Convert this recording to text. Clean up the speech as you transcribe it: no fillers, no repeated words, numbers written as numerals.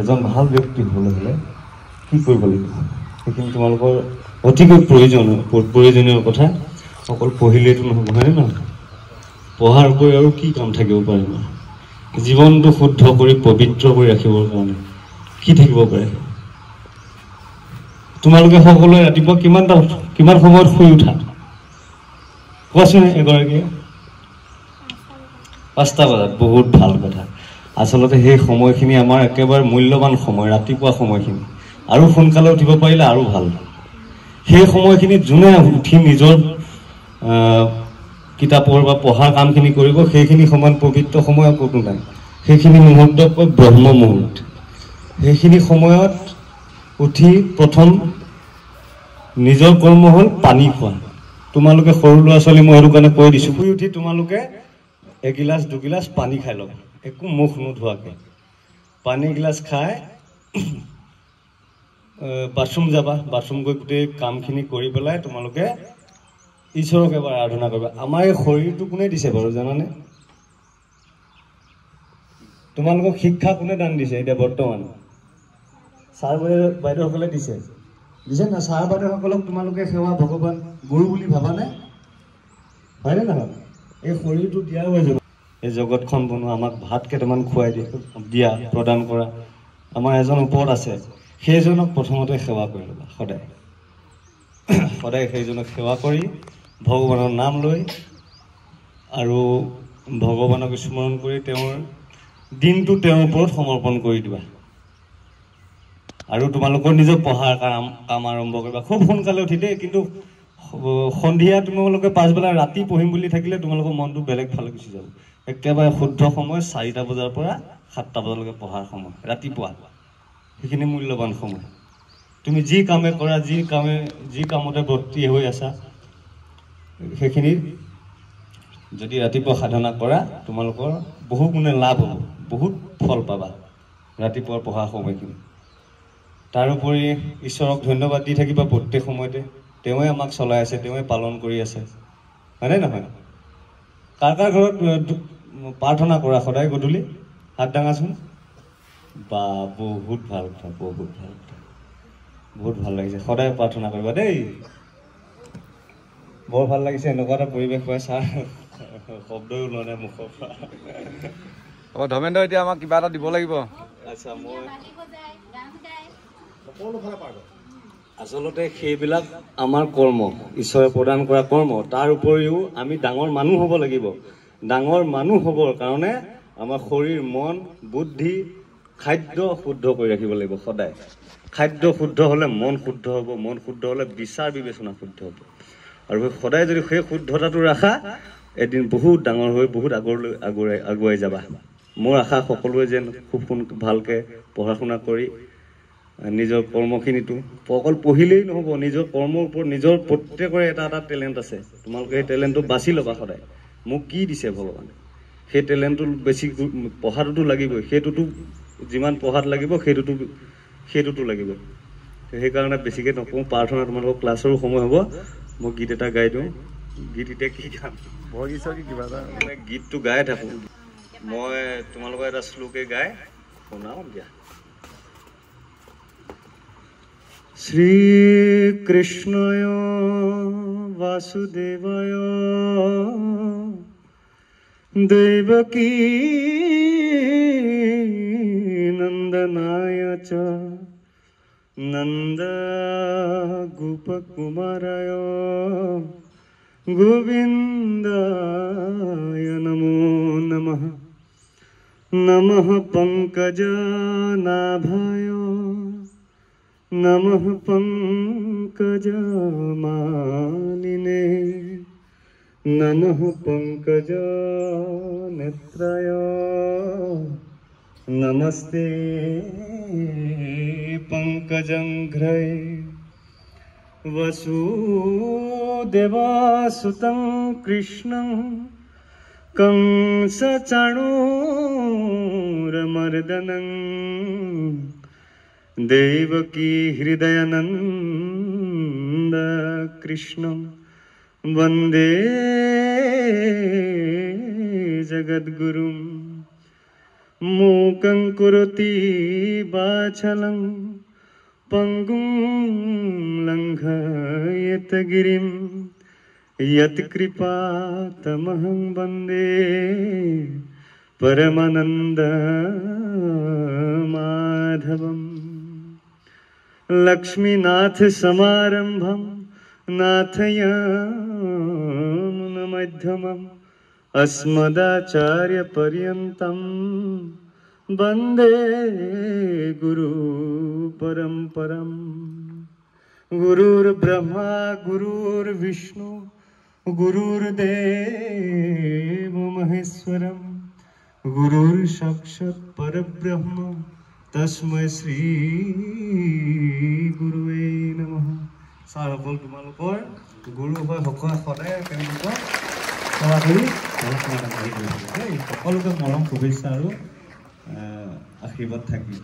এজন ভাল ব্যক্তি হ'বলৈ হ'লে কি কৰিব লাগিব সেইখিনি তোমালোকৰ অতিকৈ প্ৰয়োজনীয় কথা। অকল পঢ়িলেইতো নহ'ব, হয়নে নহয়? পঢ়াৰ উপৰি আৰু কি কাম থাকিব পাৰে আমাৰ জীৱনটো শুদ্ধ কৰি পবিত্ৰ কৰি ৰাখিবৰ কাৰণে কি থাকিব পাৰে? তোমালোকে সকলোৱে ৰাতিপুৱা কিমান সময়ত শুই উঠা কোৱাচোন এগৰাকীয়ে? 5টা বজাত। বহুত ভাল কথা। আচলতে সেই সময়খিনি আমাৰ একেবাৰে মূল্যৱান সময়, ৰাতিপুৱা সময়খিনি। আৰু সোনকালে উঠিব পাৰিলে আৰু ভাল। সেই সময়খিনিত যোনে উঠি নিজৰ কিতাপৰ বা পঢ়াৰ কামখিনি কৰিব, সেইখিনি সমান পবিত্ৰ সময় ক'তো নাই। সেইখিনি মুহূৰ্তক কয় ব্ৰহ্ম মুহূৰ্ত। সেইখিনি সময়ত উঠি প্ৰথম নিজৰ কৰ্ম হ'ল পানী খোৱা। তোমালোকে সৰু ল'ৰা ছোৱালী মই সেইটো কাৰণে কৈ দিছোঁ, শুই উঠি তোমালোকে এগিলাচ দুগিলাচ পানী খাই ল'বা, একো মুখ নোধোৱাকৈ। পানী এগিলাচ খাই বাথৰুম যাবা, বাথৰুম গৈ গোটেই কামখিনি কৰি পেলাই তোমালোকে ঈশ্বৰক এবাৰ আৰাধনা কৰিবা। আমাৰ এই শৰীৰটো কোনে দিছে বাৰু জানানে? তোমালোকক শিক্ষা কোনে দান দিছে এতিয়া বৰ্তমান? ছাৰ বাইদেউসকলে দিছে না? ছাৰ বাইদেউসকলক তোমালোকে সেৱা ভগৱান গুৰু বুলি ভাবানে? হয়নে নহয়? এই শৰীৰটো দিয়া হৈ যাব, এই জগতখন বনোৱা, আমাক ভাত কেইটামান খুৱাই দিয়া প্ৰদান কৰা আমাৰ এজন ওপৰত আছে। সেইজনক প্ৰথমতে সেৱা কৰি ল'বা সদায়। সদায় সেইজনক সেৱা কৰি ভগৱানৰ নাম লৈ আৰু ভগৱানক স্মৰণ কৰি তেওঁৰ দিনটো তেওঁৰ ওপৰত সমৰ্পণ কৰি দিবা। আৰু তোমালোকৰ নিজৰ পঢ়াৰ কাম আৰম্ভ কৰিবা খুব সোনকালে উঠি দেই। কিন্তু সন্ধিয়া তোমালোকে পাছবেলা ৰাতি পঢ়িম বুলি থাকিলে তোমালোকৰ মনটো বেলেগ ফালে গুচি যাব। একেবাৰে শুদ্ধ সময় 4টা বজাৰ পৰা 7টা বজালৈকে পঢ়াৰ সময় ৰাতিপুৱা। সেইখিনি মূল্যৱান সময়। তুমি যি কামে কৰা, যি কামতে ব্ৰতী হৈ আছা, সেইখিনি যদি ৰাতিপুৱা সাধনা কৰা তোমালোকৰ বহু গুণে লাভ হ'ব, বহুত ফল পাবা ৰাতিপুৱাৰ পঢ়া সময়খিনি। তাৰোপৰি ঈশ্বৰক ধন্যবাদ দি থাকিবা প্ৰত্যেক সময়তে। তেওঁৱে আমাক চলাই আছে, তেওঁৱে পালন কৰি আছে, হয়নে নহয়? কাৰ কাৰ ঘৰত প্ৰাৰ্থনা কৰা সদায় গধূলি? হাত দাঙাচোন। বা বহুত ভাল কথা, বহুত ভাল কথা, বহুত ভাল লাগিছে। সদায় প্ৰাৰ্থনা কৰিবা দেই। বৰ ভাল লাগিছে এনেকুৱা এটা পৰিৱেশ পাই। ছাৰ শব্দই ওলোৱা নাই মুখৰ পৰা। ধৰ্মেন্দ্ৰ এতিয়া আমাক কিবা এটা দিব লাগিব। আচ্ছা, আচলতে সেইবিলাক আমাৰ কৰ্ম, ঈশ্বৰে প্ৰদান কৰা কৰ্ম। তাৰ উপৰিও আমি ডাঙৰ মানুহ হ'ব লাগিব। ডাঙৰ মানুহ হ'বৰ কাৰণে আমাৰ শৰীৰ, মন, বুদ্ধি, খাদ্য শুদ্ধ কৰি ৰাখিব লাগিব সদায়। খাদ্য শুদ্ধ হ'লে মন শুদ্ধ হ'ব, মন শুদ্ধ হ'লে বিচাৰ বিবেচনা শুদ্ধ হ'ব। আৰু সদায় যদি সেই শুদ্ধতাটো ৰাখা, এদিন বহুত ডাঙৰ হৈ বহুত আগুৱাই যাবা। মোৰ আশা সকলোৱে যেন খুব ভালকৈ পঢ়া শুনা কৰি নিজৰ কৰ্মখিনিতো অকল পঢ়িলেই নহ'ব, নিজৰ কৰ্মৰ ওপৰত নিজৰ প্ৰত্যেকৰে এটা এটা টেলেণ্ট আছে। তোমালোকে সেই টেলেণ্টটো বাছি ল'বা সদায়। মোক কি দিছে ভগৱানে, সেই টেলেণ্টটো বেছি পঢ়াটোতো লাগিবই। সেইটোতো যিমান পঢ়াত লাগিব সেইটোতো লাগিব। সেইকাৰণে বেছিকৈ নকওঁ। প্ৰাৰ্থনা তোমালোকৰ ক্লাছৰো সময় হ'ব। মই গীত এটা গাই দিওঁ। গীত এতিয়া কি গাম? গীতটো গাই থাকোঁ মই। তোমালোকৰ এটা শ্লোকে গাই শুনাও দিয়া। শ্ৰীকৃষ্ণয় বাসুদেৱায় দেৱকী নন্দনায় চ নন্দ গোপকুমারায় গোবিন্দায় নমো নমঃ। নমঃ পঙ্কজনাভায় নমঃ পঙ্কজমালিনে নমঃ পঙ্কজনেত্রায় নমস্তে পঙ্কজংঘ্রয়ে। वसुदेवसुतं कृष्णं कंसचाणूरमर्दनं देवकी हृदयानन्दकृष्णं वन्दे जगद्गुरुं। मूकं करोति वाचालं पंगुं लङ्घयेत गिरिं यत्कृपातमहं वन्दे परमानन्दमाधवम् लक्ष्मीनाथ समारंभं नाथयामुनमध्यमम् अस्मदाचार्यपर्यन्तं वन्दे गुरुपरम्परम् गुरुर्ब्रह्मा गुरुर्विष्णु गुरुर्देवो महेश्वरम् गुरुर्साक्षात् परब्रह्म तस्मै श्री गुरुवे नमः। ছাৰ সকল তোমালোকৰ গুৰু হয় সকলে সদায় তেওঁলোকক সেৱা কৰি সকলোকে মৰম শুভেচ্ছা আৰু আশীৰ্বাদ থাকিল।